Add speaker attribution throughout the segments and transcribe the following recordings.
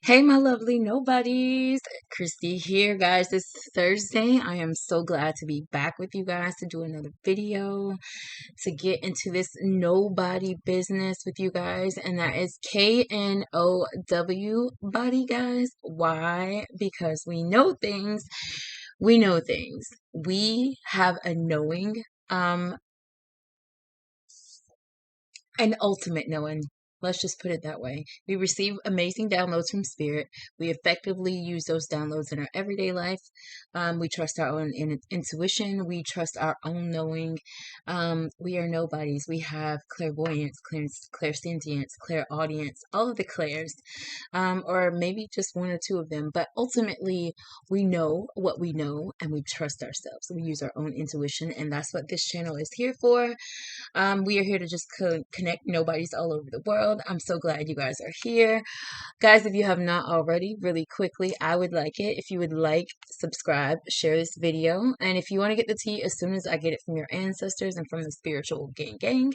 Speaker 1: Hey, my lovely nobodies. Christy here, guys. This Thursday. I am so glad to be back with you guys to do another video to get into this nobody business with you guys, and that is KNOW body, guys. Why? Because we know things. We know things. We have a knowing, an ultimate knowing. Let's just put it that way. We receive amazing downloads from Spirit. We effectively use those downloads in our everyday life. We trust our own intuition. We trust our own knowing. We are nobodies. We have clairvoyance, clairsentience, clairaudience, all of the clairs, or maybe just one or two of them. But ultimately, we know what we know and we trust ourselves. We use our own intuition, and that's what this channel is here for. We are here to just connect nobodies all over the world. I'm so glad you guys are here. Guys, if you have not already, really quickly, I would like it if you would like, subscribe, share this video. And if you want to get the tea as soon as I get it from your ancestors and from the spiritual gang,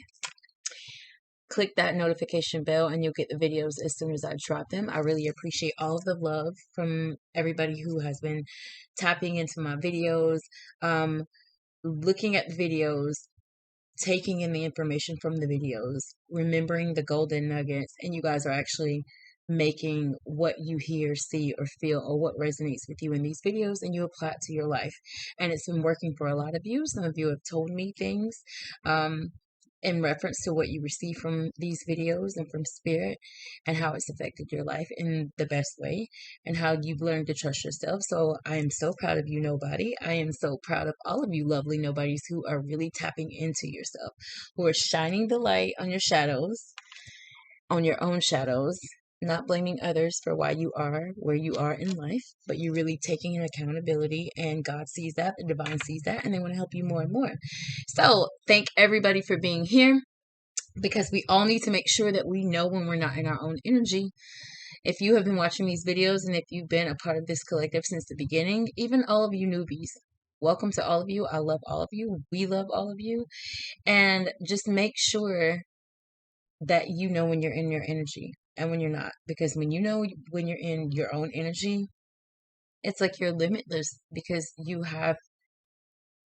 Speaker 1: click that notification bell and you'll get the videos as soon as I drop them. I really appreciate all of the love from everybody who has been tapping into my videos, looking at the videos, taking in the information from the videos, remembering the golden nuggets, and you guys are actually making what you hear, see, or feel, or what resonates with you in these videos, and you apply it to your life. And it's been working for a lot of you. Some of you have told me things in reference to what you receive from these videos and from Spirit, and how it's affected your life in the best way, and how you've learned to trust yourself. So I am so proud of you, nobody. I am so proud of all of you lovely nobodies who are really tapping into yourself, who are shining the light on your shadows, on your own shadows, not blaming others for why you are where you are in life, but you really taking an accountability, and God sees that, the divine sees that, and they want to help you more and more. So thank everybody for being here, because we all need to make sure that we know when we're not in our own energy. If you have been watching these videos, and if you've been a part of this collective since the beginning, even all of you newbies, welcome to all of you. I love all of you. We love all of you. And just make sure that you know when you're in your energy and when you're not. Because when you know when you're in your own energy, it's like you're limitless, because you have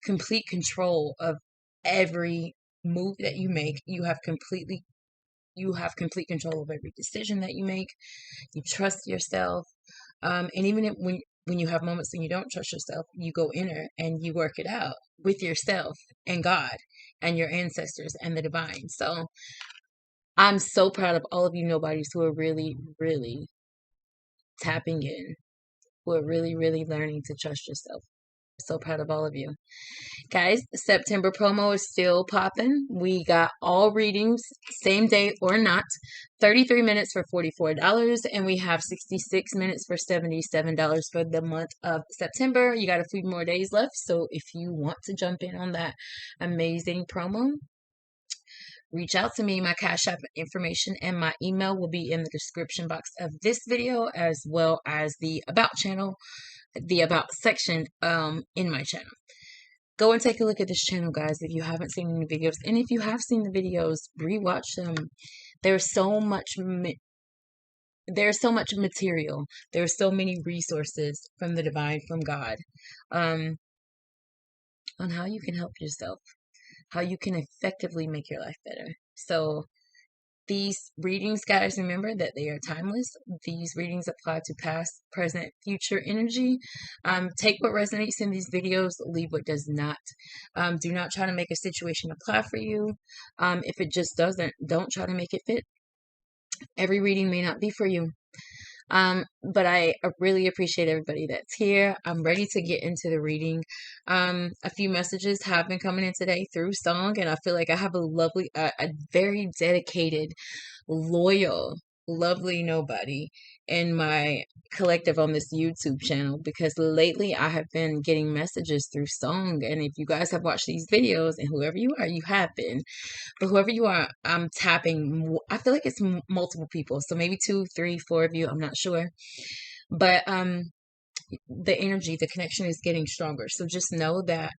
Speaker 1: complete control of every move that you make. You have complete control of every decision that you make. You trust yourself. And even when you have moments when you don't trust yourself, you go inner and you work it out with yourself and God and your ancestors and the divine. So I'm so proud of all of you nobodies who are really, really tapping in, who are really, really learning to trust yourself. So proud of all of you. Guys, September promo is still popping. We got all readings, same day or not, 33 minutes for $44, and we have 66 minutes for $77 for the month of September. You got a few more days left, so if you want to jump in on that amazing promo, reach out to me. My Cash App information and my email will be in the description box of this video, as well as the About channel, the About section in my channel. Go and take a look at this channel, guys, if you haven't seen any videos. And if you have seen the videos, rewatch them. There's so much material. There's so many resources from the divine, from God, on how you can help yourself, how you can effectively make your life better. So these readings, guys, remember that they are timeless. These readings apply to past, present, future energy. Take what resonates in these videos, leave what does not. Do not try to make a situation apply for you. If it just doesn't, don't try to make it fit. Every reading may not be for you. But I really appreciate everybody that's here. I'm ready to get into the reading. A few messages have been coming in today through song, and I feel like I have a very dedicated, loyal, lovely nobody in my collective on this YouTube channel, because lately I have been getting messages through song. And if you guys have watched these videos, and whoever you are, you have been, but whoever you are, I'm tapping. I feel like it's multiple people, so maybe 2, 3, 4 of you. I'm not sure, but the energy, the connection is getting stronger. So just know that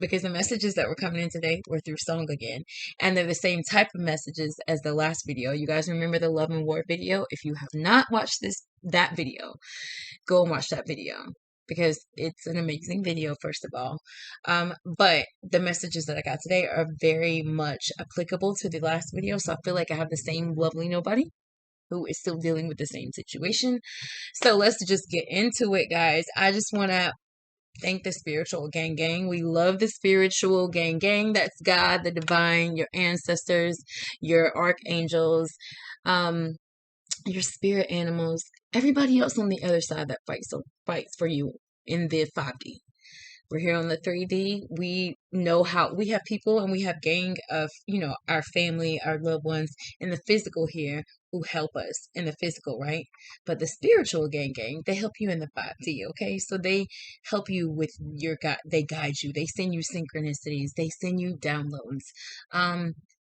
Speaker 1: because the messages that were coming in today were through song again. And they're the same type of messages as the last video. You guys remember the Love and War video? If you have not watched that video, go and watch that video because it's an amazing video, first of all. But the messages that I got today are very much applicable to the last video. So I feel like I have the same lovely nobody who is still dealing with the same situation. So let's just get into it, guys. I just want to thank the spiritual gang. We love the spiritual gang. That's God, the divine, your ancestors, your archangels, your spirit animals, everybody else on the other side that fights for you in the 5D. We're here on the 3D. We know how we have people and we have gang of, our family, our loved ones in the physical here who help us in the physical, right? But the spiritual gang, they help you in the 5D, okay? So they help you with your God. They guide you. They send you synchronicities. They send you downloads.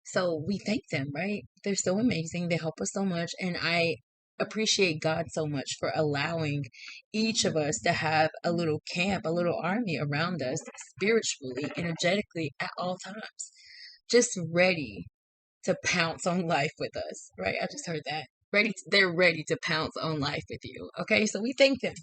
Speaker 1: So we thank them, right? They're so amazing. They help us so much. And I appreciate God so much for allowing each of us to have a little camp, a little army around us spiritually, energetically at all times, just ready to pounce on life with us, right? I just heard that. They're ready to pounce on life with you. Okay, so we thank them.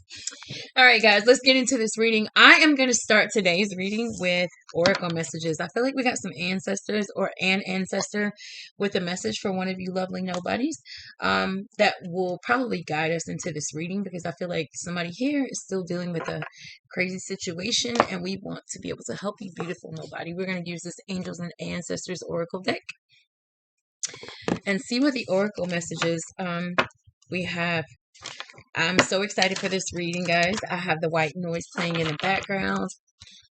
Speaker 1: All right, guys, let's get into this reading. I am going to start today's reading with oracle messages. I feel like we got some ancestors or an ancestor with a message for one of you lovely nobodies that will probably guide us into this reading, because I feel like somebody here is still dealing with a crazy situation and we want to be able to help you, beautiful nobody. We're going to use this Angels and Ancestors Oracle deck and see what the oracle messages we have. I'm so excited for this reading, guys. I have the white noise playing in the background.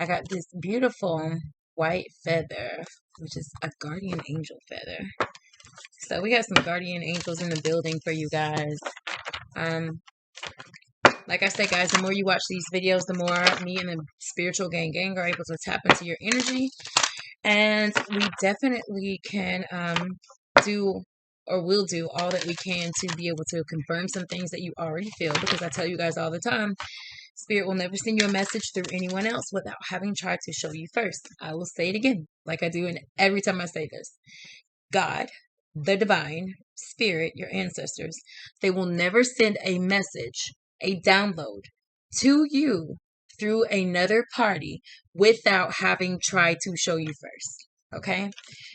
Speaker 1: I got this beautiful white feather, which is a guardian angel feather. So we got some guardian angels in the building for you guys. Like I said, guys, the more you watch these videos, the more me and the spiritual gang are able to tap into your energy. And we definitely can do or will do all that we can to be able to confirm some things that you already feel, because I tell you guys all the time, Spirit will never send you a message through anyone else without having tried to show you first. I will say it again, like I do, and every time I say this, God, the divine, Spirit, your ancestors, they will never send a message, a download to you through another party without having tried to show you first. Okay,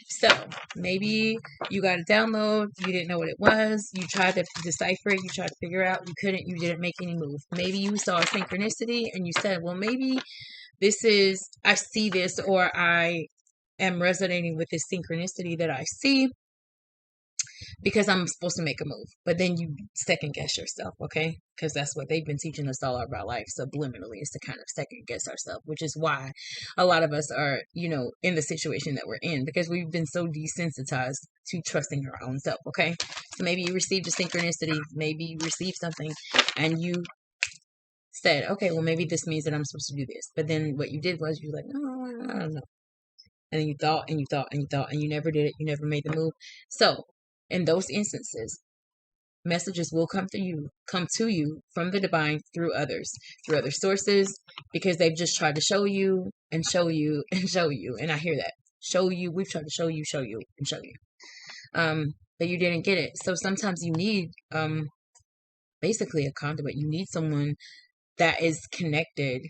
Speaker 1: so maybe you got a download, you didn't know what it was, you tried to decipher it, you tried to figure out, you couldn't, you didn't make any move. Maybe you saw a synchronicity and you said, well, maybe I see this, or I am resonating with this synchronicity that I see because I'm supposed to make a move. But then you second guess yourself, okay? Because that's what they've been teaching us all our life, subliminally, is to kind of second guess ourselves, which is why a lot of us are, in the situation that we're in, because we've been so desensitized to trusting our own self, okay? So maybe you received a synchronicity, maybe you received something, and you said, okay, well, maybe this means that I'm supposed to do this. But then what you did was you were like, no, I don't know. And then you thought and you thought and you thought, and you never did it. You never made the move. So in those instances, messages will come to you from the divine through other sources, because they've just tried to show you and show you and show you. And I hear that. Show you. We've tried to show you and show you. But you didn't get it. So sometimes you need basically a conduit. You need someone that is connected,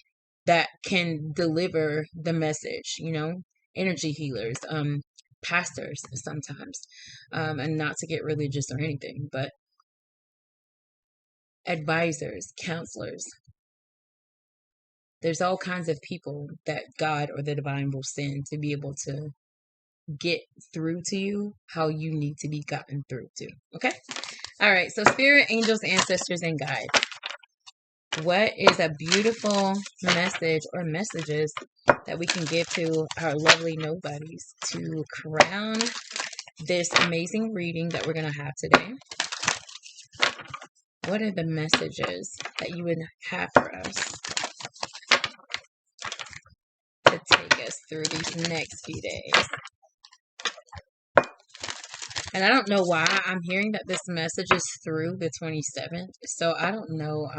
Speaker 1: that can deliver the message, energy healers, pastors sometimes, and not to get religious or anything, but advisors, counselors. There's all kinds of people that God or the divine will send to be able to get through to you how you need to be gotten through to. Okay? All right. So spirit, angels, ancestors, and guides. What is a beautiful message or messages that we can give to our lovely nobodies to crown this amazing reading that we're going to have today? What are the messages that you would have for us to take us through these next few days? And I don't know why I'm hearing that this message is through the 27th. So I don't know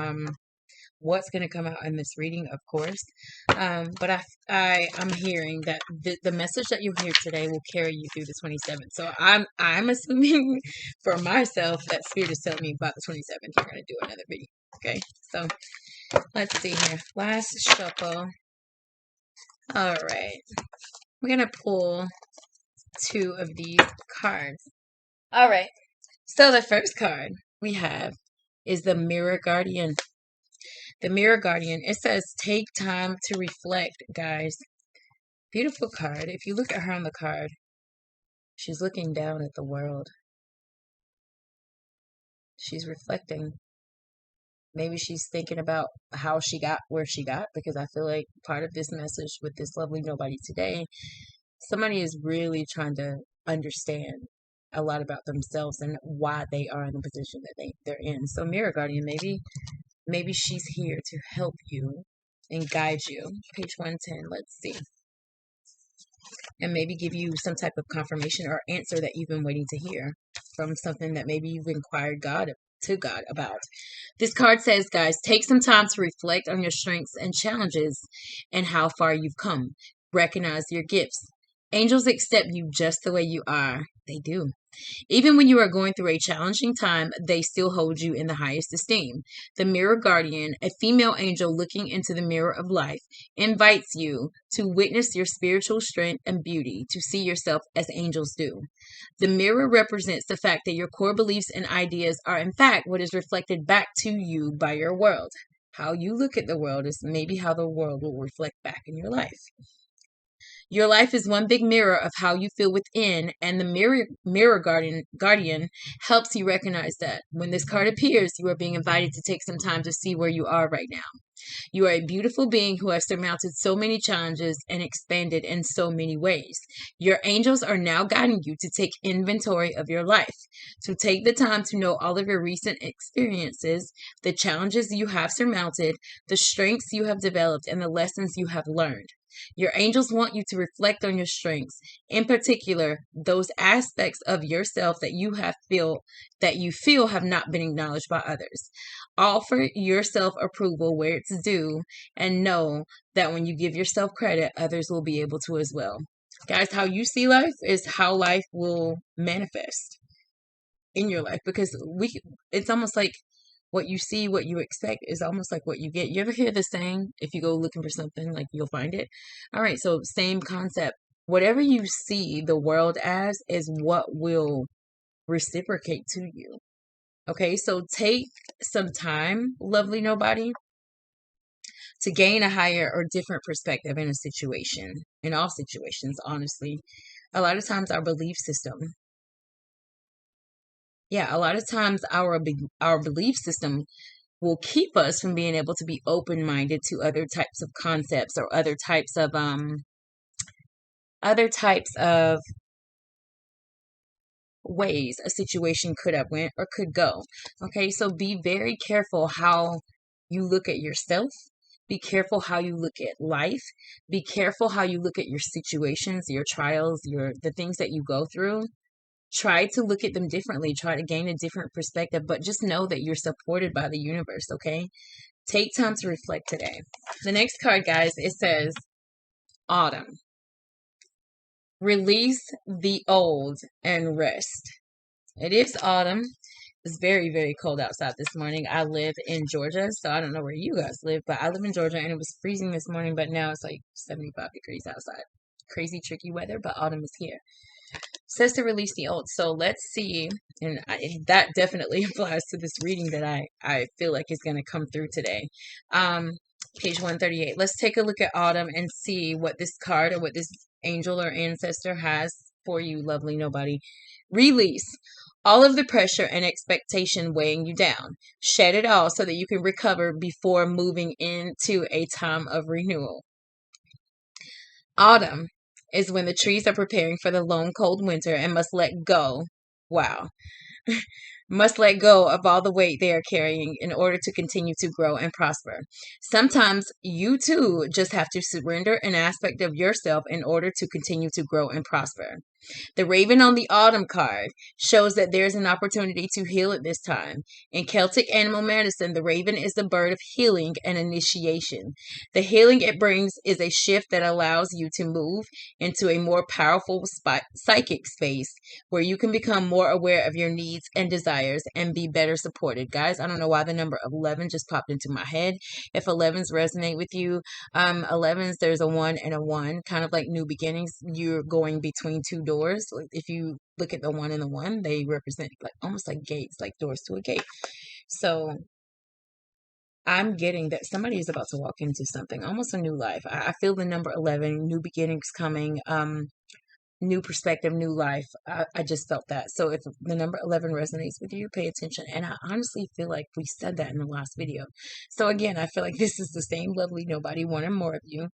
Speaker 1: what's going to come out in this reading, of course. But I'm hearing that the message that you hear today will carry you through the 27th. So I'm assuming for myself that Spirit is telling me about the 27th. You're going to do another video. Okay, so let's see here. Last shuffle. All right, we're going to pull 2 of these cards. All right, so the first card we have is the Mirror Guardian. The Mirror Guardian, it says take time to reflect, guys. Beautiful card. If you look at her on the card, she's looking down at the world. She's reflecting. Maybe she's thinking about how she got where she got, because I feel like part of this message with this lovely nobody today, somebody is really trying to understand a lot about themselves and why they are in the position that they're in. So Mirror Guardian, maybe she's here to help you and guide you. Page 110, let's see. And maybe give you some type of confirmation or answer that you've been waiting to hear from something that maybe you've inquired to God about. This card says, guys, take some time to reflect on your strengths and challenges and how far you've come. Recognize your gifts. Angels accept you just the way you are. They do. Even when you are going through a challenging time, they still hold you in the highest esteem. The Mirror Guardian, a female angel looking into the mirror of life, invites you to witness your spiritual strength and beauty, to see yourself as angels do. The mirror represents the fact that your core beliefs and ideas are in fact what is reflected back to you by your world. How you look at the world is maybe how the world will reflect back in your life. Your life is one big mirror of how you feel within, and the mirror guardian helps you recognize that. When this card appears, you are being invited to take some time to see where you are right now. You are a beautiful being who has surmounted so many challenges and expanded in so many ways. Your angels are now guiding you to take inventory of your life, to take the time to know all of your recent experiences, the challenges you have surmounted, the strengths you have developed, and the lessons you have learned. Your angels want you to reflect on your strengths, in particular, those aspects of yourself that you feel have not been acknowledged by others. Offer yourself approval where it's due, and know that when you give yourself credit, others will be able to as well. Guys, how you see life is how life will manifest in your life, because it's almost like what you see, what you expect is almost like what you get. You ever hear the saying, if you go looking for something, like you'll find it? All right, so same concept. Whatever you see the world as is what will reciprocate to you. Okay, so take some time, lovely nobody, to gain a higher or different perspective in a situation, in all situations, honestly. A lot of times our belief system, a lot of times our belief system will keep us from being able to be open-minded to other types of concepts or other types of ways a situation could have went or could go. Okay, so be very careful how you look at yourself. Be careful how you look at life. Be careful how you look at your situations, your trials, the things that you go through. Try to look at them differently. Try to gain a different perspective, but just know that you're supported by the universe, okay? Take time to reflect today. The next card, guys, it says Autumn. Release the old and rest. It is autumn. It's very, very cold outside this morning. I live in Georgia, so I don't know where you guys live, but I live in Georgia, and it was freezing this morning, but now it's like 75 degrees outside. Crazy, tricky weather, but autumn is here. Says to release the old. So let's see, and that definitely applies to this reading that I feel like is going to come through today. Page 138. Let's take a look at autumn and see what this card or what this angel or ancestor has for you, lovely nobody. Release all of the pressure and expectation weighing you down. Shed it all so that you can recover before moving into a time of renewal. Autumn is when the trees are preparing for the long, cold winter and must let go. Wow. Must let go of all the weight they are carrying in order to continue to grow and prosper. Sometimes you too just have to surrender an aspect of yourself in order to continue to grow and prosper. The Raven on the Autumn card shows that there's an opportunity to heal at this time. In Celtic animal medicine, the raven is the bird of healing and initiation. The healing it brings is a shift that allows you to move into a more powerful psychic space where you can become more aware of your needs and desires and be better supported. Guys, I don't know why the number 11 just popped into my head. If 11s resonate with you, 11s, there's a 1 and a 1, kind of like new beginnings. You're going between two doors. Like if you look at the 1 and the 1, they represent like almost like gates, like doors to a gate. So I'm getting that somebody is about to walk into something, almost a new life. I feel the number 11, new beginnings coming. New perspective, new life. I just felt that. So if the number 11 resonates with you, pay attention. And I honestly feel like we said that in the last video. So again, I feel like this is the same lovely nobody, one or more of you,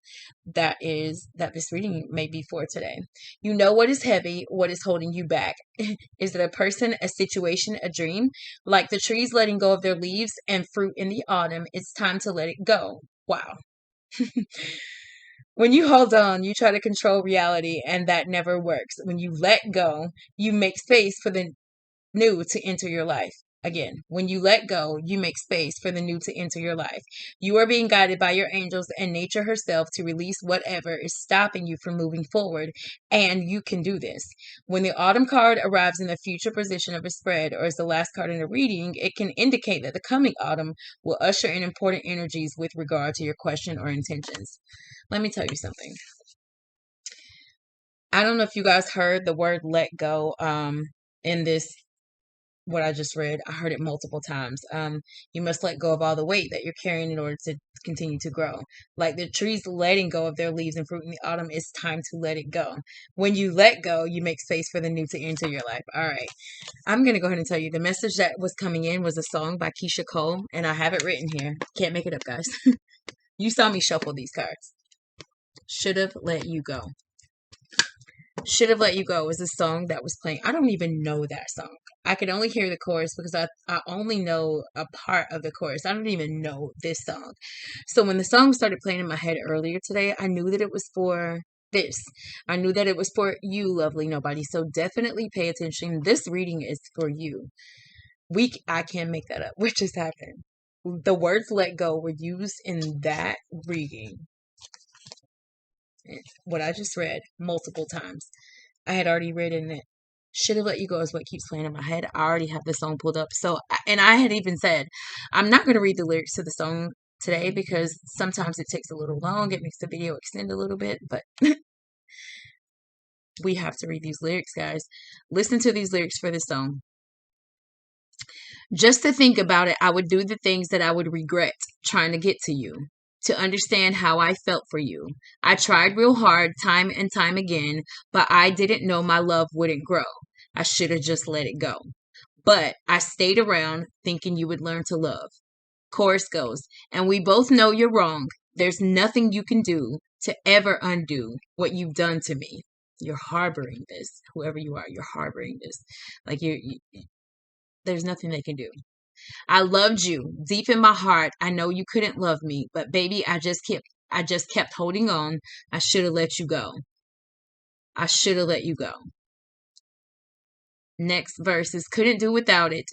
Speaker 1: that this reading may be for today. You know what is heavy, what is holding you back. Is it a person, a situation, a dream? Like the trees letting go of their leaves and fruit in the autumn, it's time to let it go. Wow. When you hold on, you try to control reality, and that never works. When you let go, you make space for the new to enter your life. Again, when you let go, you make space for the new to enter your life. You are being guided by your angels and nature herself to release whatever is stopping you from moving forward, and you can do this. When the autumn card arrives in the future position of a spread or is the last card in a reading, it can indicate that the coming autumn will usher in important energies with regard to your question or intentions. Let me tell you something. I don't know if you guys heard the word let go in this, what I just read. I heard it multiple times. You must let go of all the weight that you're carrying in order to continue to grow. Like the trees letting go of their leaves and fruit in the autumn, it's time to let it go. When you let go, you make space for the new to enter your life. All right. I'm going to go ahead and tell you the message that was coming in was a song by Keisha Cole, and I have it written here. Can't make it up, guys. You saw me shuffle these cards. Should Have Let You Go. Should Have Let You Go is a song that was playing. I don't even know that song. I could only hear the chorus because I only know a part of the chorus. I don't even know this song. So when the song started playing in my head earlier today, I knew that it was for this. I knew that it was for you, lovely nobody. So definitely pay attention. This reading is for you. I can't make that up. What just happened? The words let go were used in that reading. What I just read multiple times. I had already written it. Should Have Let You Go is what keeps playing in my head. I already have the song pulled up. So, and I had even said, I'm not going to read the lyrics to the song today because sometimes it takes a little long. It makes the video extend a little bit, but we have to read these lyrics, guys. Listen to these lyrics for this song. Just to think about it, I would do the things that I would regret trying to get to you. To understand how I felt for you. I tried real hard time and time again, but I didn't know my love wouldn't grow. I should have just let it go. But I stayed around thinking you would learn to love. Chorus goes, and we both know you're wrong. There's nothing you can do to ever undo what you've done to me. You're harboring this. Whoever you are, you're harboring this. Like there's nothing they can do. I loved you deep in my heart. I know you couldn't love me, but baby, I just kept holding on. I should have let you go. I should have let you go. Next verse is couldn't do without it.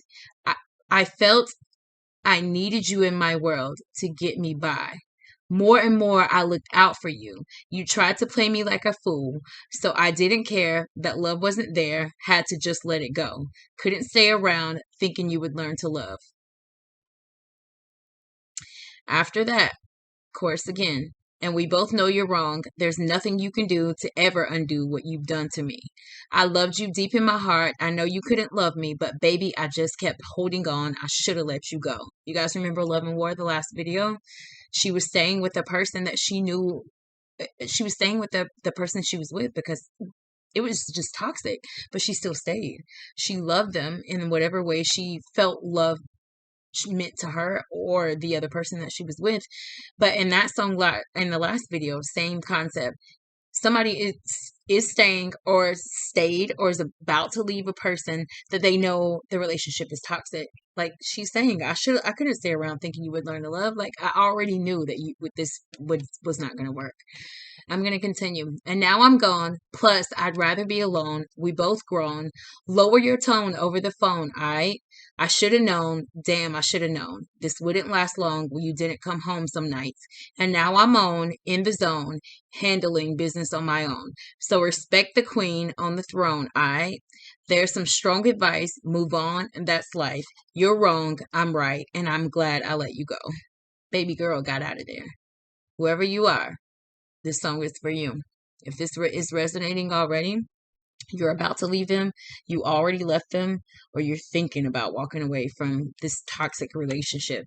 Speaker 1: I felt I needed you in my world to get me by. More and more, I looked out for you. You tried to play me like a fool, so I didn't care that love wasn't there, had to just let it go. Couldn't stay around thinking you would learn to love. After that, chorus again. And we both know you're wrong. There's nothing you can do to ever undo what you've done to me. I loved you deep in my heart. I know you couldn't love me, but baby, I just kept holding on. I should have let you go. You guys remember Love and War, the last video? She was staying with a person that she knew. She was staying with the person she was with because it was just toxic, but she still stayed. She loved them in whatever way she felt love meant to her or the other person that she was with. But in that song, in the last video, same concept. Somebody is is staying or stayed or is about to leave a person that they know the relationship is toxic. Like she's saying, I couldn't stay around thinking you would learn to love. Like I already knew that you with this was not going to work. I'm going to continue. And now I'm gone. Plus, I'd rather be alone. We both grown. Lower your tone over the phone, alright? I should have known. Damn, I should have known. This wouldn't last long when you didn't come home some nights. And now I'm on, in the zone, handling business on my own. So respect the queen on the throne, alright? There's some strong advice. Move on, and that's life. You're wrong. I'm right. And I'm glad I let you go. Baby girl got out of there. Whoever you are, this song is for you. If this is resonating already, you're about to leave him, you already left him, or you're thinking about walking away from this toxic relationship.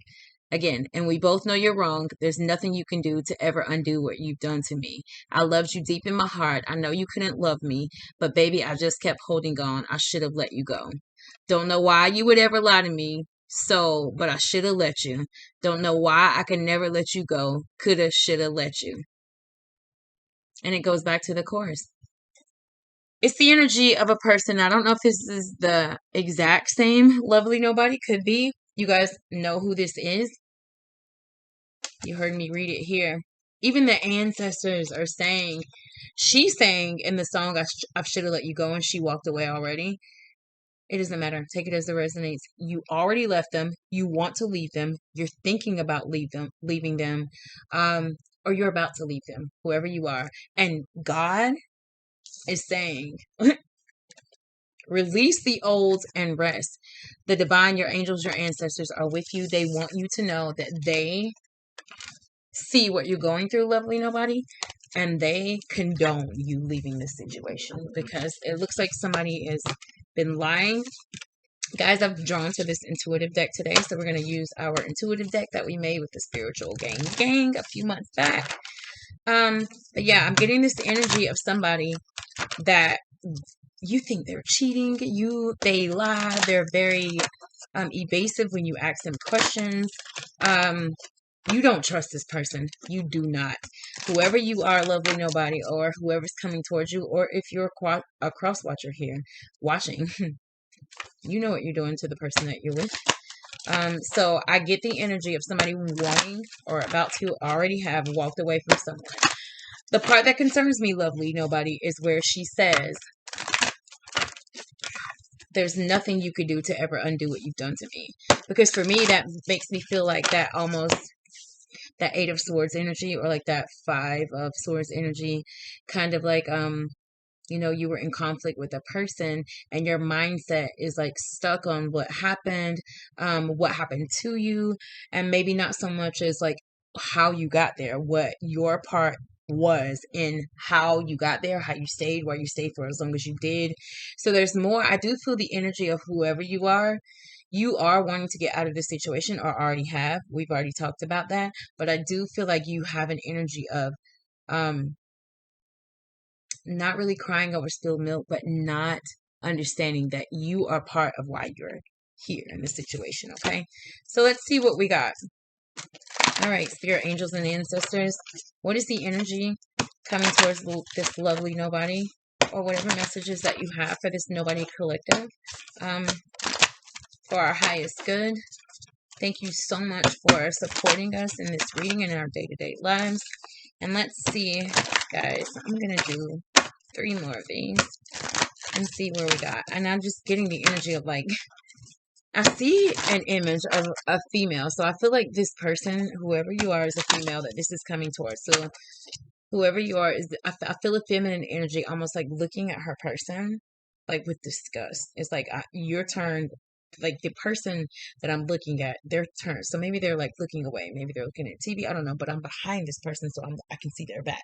Speaker 1: Again, and we both know you're wrong. There's nothing you can do to ever undo what you've done to me. I loved you deep in my heart. I know you couldn't love me, but baby, I just kept holding on. I should have let you go. Don't know why you would ever lie to me. So, but I should have let you. Don't know why I could never let you go. Coulda, shoulda let you. And it goes back to the chorus. It's the energy of a person. I don't know if this is the exact same Lovely Nobody. Could be. You guys know who this is. You heard me read it here. Even the ancestors are saying, she's saying in the song, I should have let you go, and she walked away already. It doesn't matter. Take it as it resonates. You already left them. You want to leave them. You're thinking about leaving them. Or you're about to leave them, whoever you are. And God is saying, release the old and rest. The divine, your angels, your ancestors are with you. They want you to know that they see what you're going through, Lovely Nobody, and they condone you leaving this situation because it looks like somebody has been lying. Guys, I've drawn to this intuitive deck today, so we're going to use our intuitive deck that we made with the Spiritual Gang a few months back. But yeah, I'm getting this energy of somebody that you think they're cheating, they lie, they're very evasive when you ask them questions. You don't trust this person. You do not. Whoever you are, Lovely Nobody, or whoever's coming towards you, or if you're a cross watcher here watching, you know what you're doing to the person that you're with. So I get the energy of somebody wanting or about to already have walked away from someone. The part that concerns me, Lovely Nobody, is where she says, there's nothing you could do to ever undo what you've done to me. Because for me, that makes me feel like that almost, that 8 of Swords energy, or like that 5 of Swords energy, kind of like, you were in conflict with a person and your mindset is like stuck on what happened to you, and maybe not so much as like how you got there, what your part was in how you got there, how you stayed, why you stayed for as long as you did. So there's more. I do feel the energy of whoever you are wanting to get out of this situation, or already have. We've already talked about that, but I do feel like you have an energy of not really crying over spilled milk, but not understanding that you are part of why you're here in this situation. Okay, so let's see what we got. All right, spirit, angels, and ancestors, what is the energy coming towards this Lovely Nobody, or whatever messages that you have for this Nobody collective, for our highest good? Thank you so much for supporting us in this reading and in our day-to-day lives. And let's see, guys, I'm going to do 3 more of these and see where we got. And I'm just getting the energy of like, I see an image of a female. So I feel like this person, whoever you are, is a female that this is coming towards. So whoever you are, I feel a feminine energy, almost like looking at her person, like with disgust. It's like your turn. Like the person that I'm looking at, their turn. So maybe they're like looking away. Maybe they're looking at TV. I don't know. But I'm behind this person, so I can see their back.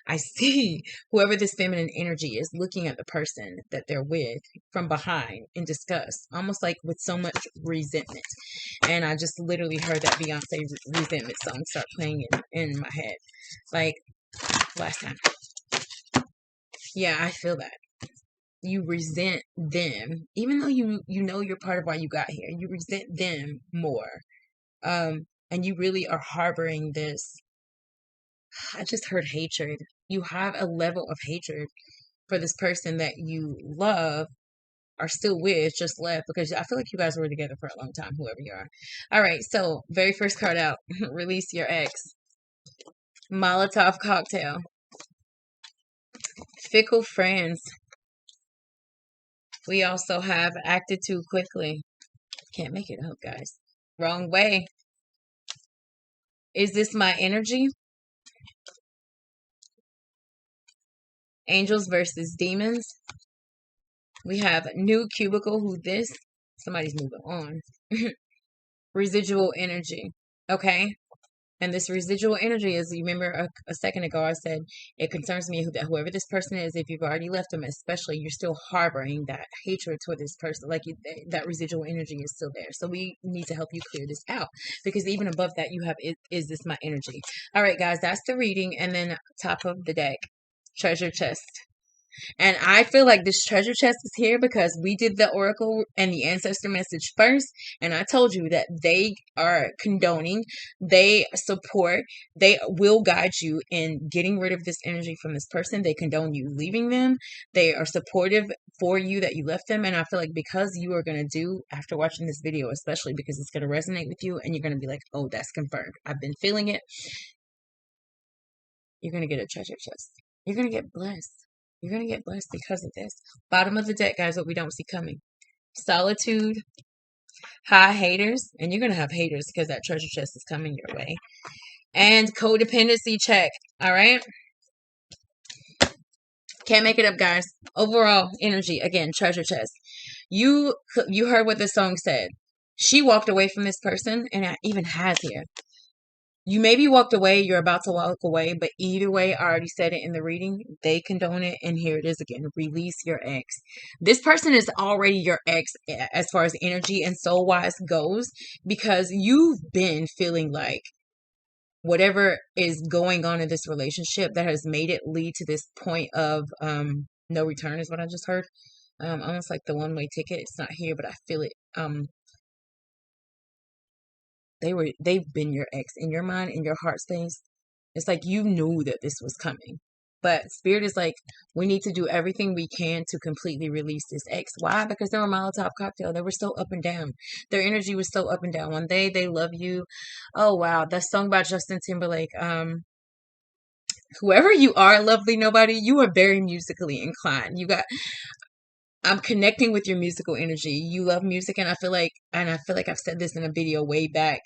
Speaker 1: I see whoever this feminine energy is looking at the person that they're with from behind in disgust, almost like with so much resentment. And I just literally heard that Beyonce resentment song start playing in my head, like last time. Yeah, I feel that. You resent them, even though you know you're part of why you got here. You resent them more, and you really are harboring this. I just heard hatred. You have a level of hatred for this person that you love, are still with, just left, because I feel like you guys were together for a long time, whoever you are. All right, so very first card out, release your ex. Molotov cocktail. Fickle friends. We also have acted too quickly. Can't make it up, guys. Wrong way. Is this my energy? Angels versus demons. We have new cubicle. Who this? Somebody's moving on. Residual energy. Okay. And this residual energy is, you remember a second ago I said, it concerns me that whoever this person is, if you've already left them, especially, you're still harboring that hatred toward this person. Like that residual energy is still there. So we need to help you clear this out, because even above that you have, is this my energy? All right, guys, that's the reading. And then top of the deck, treasure chest. And I feel like this treasure chest is here because we did the oracle and the ancestor message first. And I told you that they are condoning, they support, they will guide you in getting rid of this energy from this person. They condone you leaving them. They are supportive for you that you left them. And I feel like because you are going to do, after watching this video, especially because it's going to resonate with you and you're going to be like, oh, that's confirmed. I've been feeling it. You're going to get a treasure chest. You're going to get blessed. You're going to get blessed because of this. Bottom of the deck, guys, what we don't see coming. Solitude, high haters, and you're going to have haters because that treasure chest is coming your way. And codependency check, all right? Can't make it up, guys. Overall energy, again, treasure chest. You heard what the song said. She walked away from this person, and it even has here. You maybe walked away, you're about to walk away, but either way, I already said it in the reading, they condone it, and here it is again. Release your ex. This person is already your ex as far as energy and soul-wise goes, because you've been feeling like whatever is going on in this relationship that has made it lead to this point of no return is what I just heard. Almost like the one-way ticket. It's not here, but I feel it. They've been your ex in your mind, in your heart space. It's like you knew that this was coming. But Spirit is like, we need to do everything we can to completely release this ex. Why? Because they were Molotov cocktail. They were so up and down. Their energy was so up and down. One day they love you. Oh wow, that song by Justin Timberlake. Whoever you are, lovely nobody, you are very musically inclined. I'm connecting with your musical energy. You love music, and I feel like I've said this in a video way back.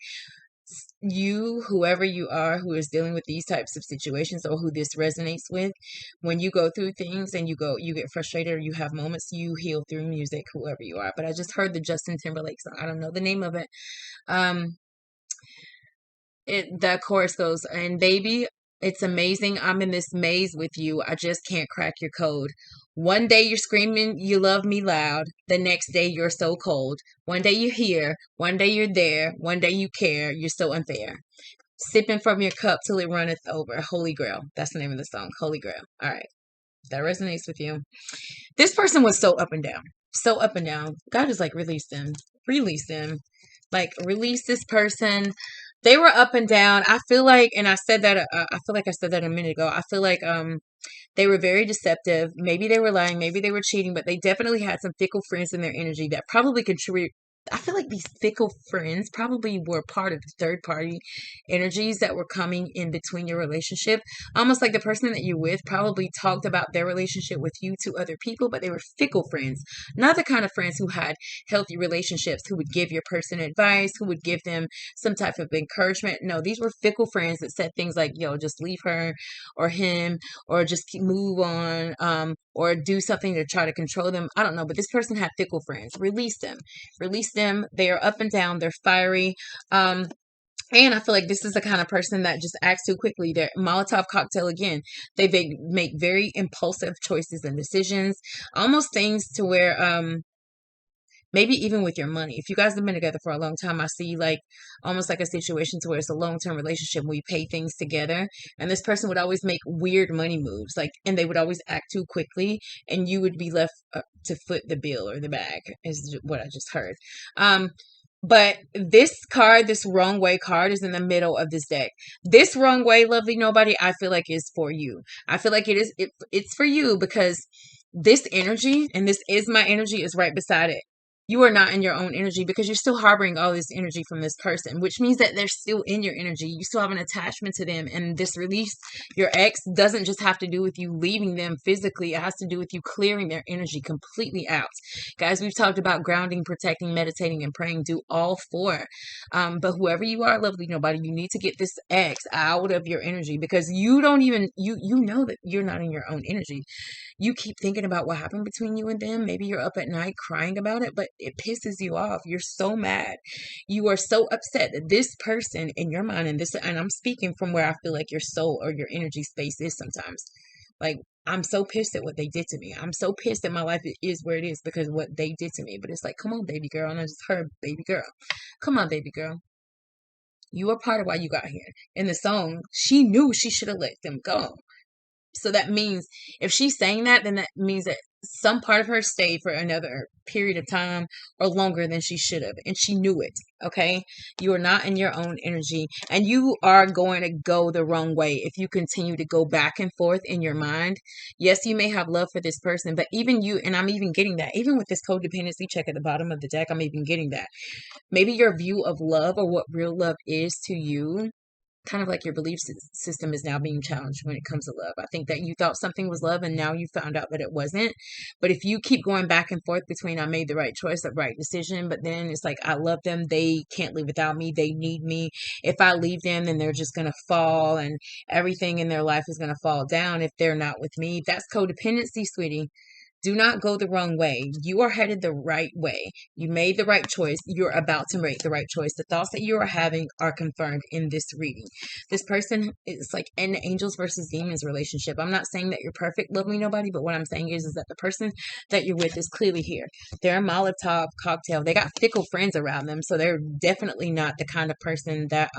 Speaker 1: You, whoever you are, who is dealing with these types of situations or who this resonates with, when you go through things and you get frustrated or you have moments, you heal through music, whoever you are. But I just heard the Justin Timberlake song. I don't know the name of it. That chorus goes, and baby, it's amazing. I'm in this maze with you. I just can't crack your code. One day you're screaming, you love me loud. The next day you're so cold. One day you're here. One day you're there. One day you care. You're so unfair. Sipping from your cup till it runneth over. Holy Grail. That's the name of the song. Holy Grail. All right. That resonates with you. This person was so up and down. So up and down. God is like, release them. Release them. Like, release this person. They were up and down. I feel like, and I said that, I feel like I said that a minute ago. I feel like they were very deceptive. Maybe they were lying. Maybe they were cheating, but they definitely had some fickle friends in their energy that probably contribute. I feel like these fickle friends probably were part of the third party energies that were coming in between your relationship. Almost like the person that you're with probably talked about their relationship with you to other people, but they were fickle friends. Not the kind of friends who had healthy relationships, who would give your person advice, who would give them some type of encouragement. No, these were fickle friends that said things like, yo, just leave her or him, or just move on, or do something to try to control them. I don't know, but this person had fickle friends. Release them. Release them. They are up and down. They're fiery. And I feel like this is the kind of person that just acts too quickly. They're Molotov cocktail again. They make very impulsive choices and decisions. Almost things to where maybe even with your money. If you guys have been together for a long time, I see like almost like a situation to where it's a long-term relationship where you pay things together, and this person would always make weird money moves, like, and they would always act too quickly, and you would be left to foot the bill or the bag, is what I just heard. But this card, this wrong way card, is in the middle of this deck. This wrong way, lovely nobody, I feel like is for you. I feel like it's for you because this energy, and this is my energy, is right beside it. You are not in your own energy because you're still harboring all this energy from this person, which means that they're still in your energy. You still have an attachment to them. And this release, your ex, doesn't just have to do with you leaving them physically. It has to do with you clearing their energy completely out. Guys, we've talked about grounding, protecting, meditating, and praying. Do all four. But whoever you are, lovely nobody, you need to get this ex out of your energy because you don't even, you know that you're not in your own energy. You keep thinking about what happened between you and them. Maybe you're up at night crying about it, but it pisses you off. You're so mad. You are so upset that this person in your mind, and I'm speaking from where I feel like your soul or your energy space is sometimes. Like, I'm so pissed at what they did to me. I'm so pissed that my life is where it is because of what they did to me. But it's like, come on, baby girl. And I just heard baby girl. Come on, baby girl. You are part of why you got here. In the song, she knew she should have let them go. So that means if she's saying that, then that means that some part of her stayed for another period of time or longer than she should have. And she knew it. Okay. You are not in your own energy and you are going to go the wrong way if you continue to go back and forth in your mind. Yes, you may have love for this person, but even you, and I'm even getting that, even with this codependency check at the bottom of the deck, I'm even getting that. Maybe your view of love or what real love is to you, kind of like your belief system is now being challenged when it comes to love. I think that you thought something was love and now you found out that it wasn't. But if you keep going back and forth between I made the right choice, the right decision, but then it's like I love them, they can't live without me, they need me. If I leave them, then they're just going to fall and everything in their life is going to fall down if they're not with me. That's codependency, sweetie. Do not go the wrong way. You are headed the right way. You made the right choice. You're about to make the right choice. The thoughts that you are having are confirmed in this reading. This person is like an angels versus demons relationship. I'm not saying that you're perfect, lovely nobody, but what I'm saying is that the person that you're with is clearly here. They're a Molotov cocktail. They got fickle friends around them, so they're definitely not the kind of person that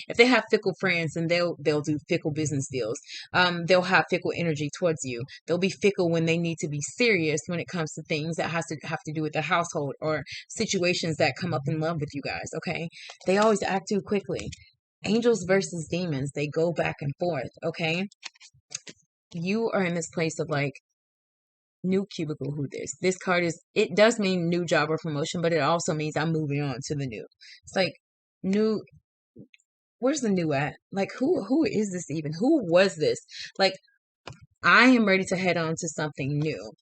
Speaker 1: if they have fickle friends, then they'll do fickle business deals. They'll have fickle energy towards you. They'll be fickle when they need to be serious when it comes to things that have to do with the household or situations that come up in love with you guys. Okay, they always act too quickly. Angels versus demons, they go back and forth. Okay, you are in this place of like new cubicle. Who this card is, it does mean new job or promotion, but it also means I'm moving on to the new. It's like new. Where's the new at? Like who is this even? Who was this? Like, I am ready to head on to something new.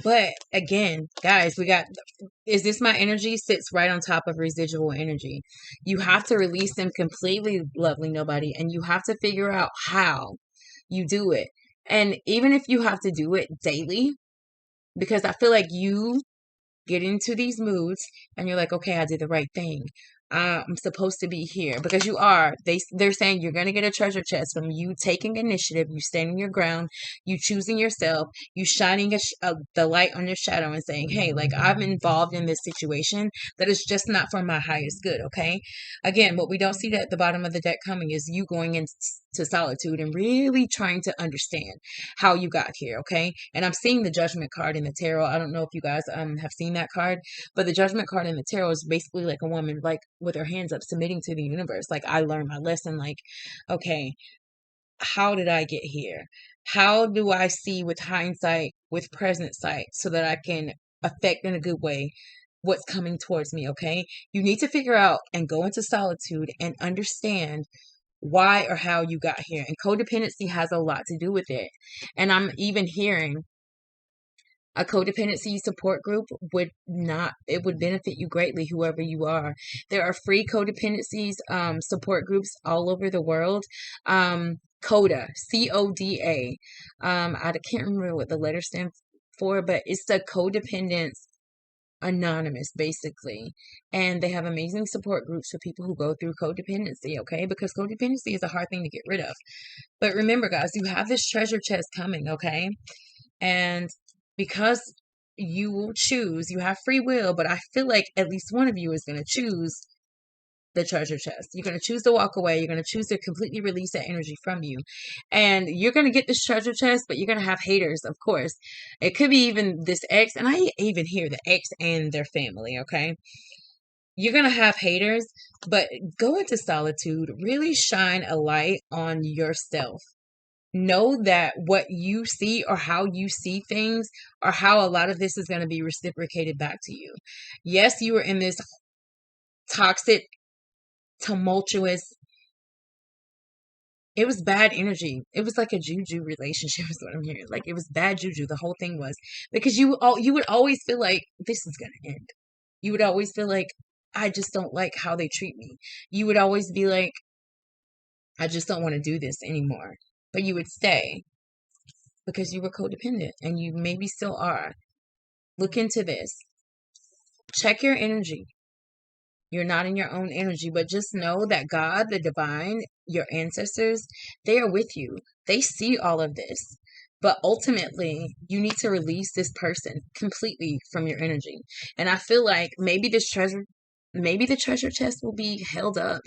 Speaker 1: But again, guys, is this my energy? Sits right on top of residual energy. You have to release them completely, lovely nobody, and you have to figure out how you do it. And even if you have to do it daily, because I feel like you get into these moods and you're like, okay, I did the right thing. I'm supposed to be here because you are. They're saying you're going to get a treasure chest from you taking initiative, you standing your ground, you choosing yourself, you shining the light on your shadow and saying, hey, like I'm involved in this situation that is just not for my highest good. Okay. Again, what we don't see at the bottom of the deck coming is you going into solitude and really trying to understand how you got here. Okay. And I'm seeing the judgment card in the tarot. I don't know if you guys have seen that card, but the judgment card in the tarot is basically like a woman like with her hands up submitting to the universe. Like, I learned my lesson. Like, okay, how did I get here? How do I see with hindsight, with present sight, so that I can affect in a good way what's coming towards me? Okay, you need to figure out and go into solitude and understand why or how you got here. And codependency has a lot to do with it. And I'm even hearing a codependency support group it would benefit you greatly, whoever you are. There are free codependencies support groups all over the world. CODA, CODA. I can't remember what the letters stand for, but it's the Codependence Anonymous, basically. And they have amazing support groups for people who go through codependency, okay? Because codependency is a hard thing to get rid of. But remember, guys, you have this treasure chest coming, okay? And because you will choose, you have free will, but I feel like at least one of you is going to choose the treasure chest. You're going to choose to walk away. You're going to choose to completely release that energy from you. And you're going to get this treasure chest, but you're going to have haters, of course. It could be even this ex, and I even hear the ex and their family, okay? You're going to have haters, but go into solitude. Really shine a light on yourself. Know that what you see or how you see things or how a lot of this is going to be reciprocated back to you. Yes, you were in this toxic, tumultuous, it was bad energy. It was like a juju relationship is what I'm hearing. Like it was bad juju. The whole thing was because you would always feel like this is going to end. You would always feel like I just don't like how they treat me. You would always be like I just don't want to do this anymore. But you would stay because you were codependent and you maybe still are. Look into this. Check your energy. You're not in your own energy, but just know that God, the divine, your ancestors, they are with you. They see all of this. But ultimately, you need to release this person completely from your energy. And I feel like maybe the treasure chest will be held up.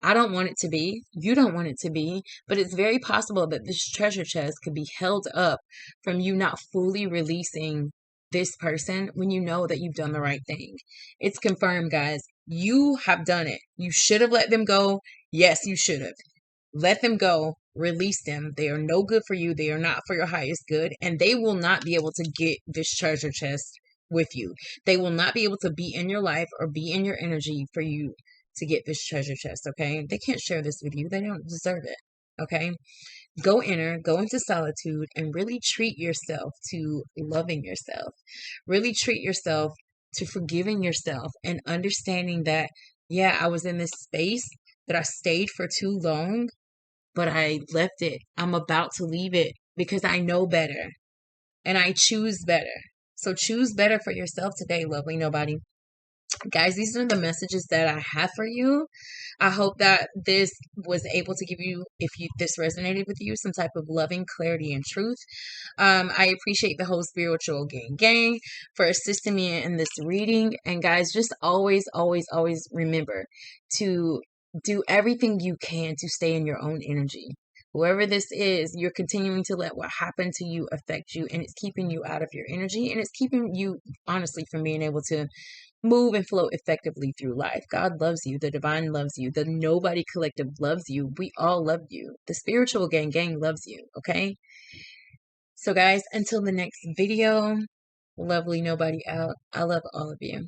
Speaker 1: I don't want it to be. You don't want it to be. But it's very possible that this treasure chest could be held up from you not fully releasing this person when you know that you've done the right thing. It's confirmed, guys. You have done it. You should have let them go. Yes, you should have. Let them go. Release them. They are no good for you. They are not for your highest good. And they will not be able to get this treasure chest with you. They will not be able to be in your life or be in your energy for you to get this treasure chest, okay? They can't share this with you. They don't deserve it, okay? Go into solitude and really treat yourself to loving yourself. Really treat yourself to forgiving yourself and understanding that, yeah, I was in this space, that I stayed for too long, but I left it. I'm about to leave it because I know better and I choose better. So choose better for yourself today, lovely nobody. Guys, these are the messages that I have for you. I hope that this was able to give you, if this resonated with you, some type of loving clarity and truth. I appreciate the whole spiritual gang for assisting me in this reading. And guys, just always, always, always remember to do everything you can to stay in your own energy. Whoever this is, you're continuing to let what happened to you affect you, and it's keeping you out of your energy, and it's keeping you, honestly, from being able to move and flow effectively through life. God loves you. The divine loves you. The Nobody Collective loves you. We all love you. The spiritual gang loves you. Okay? So guys, until the next video, lovely nobody out. I love all of you.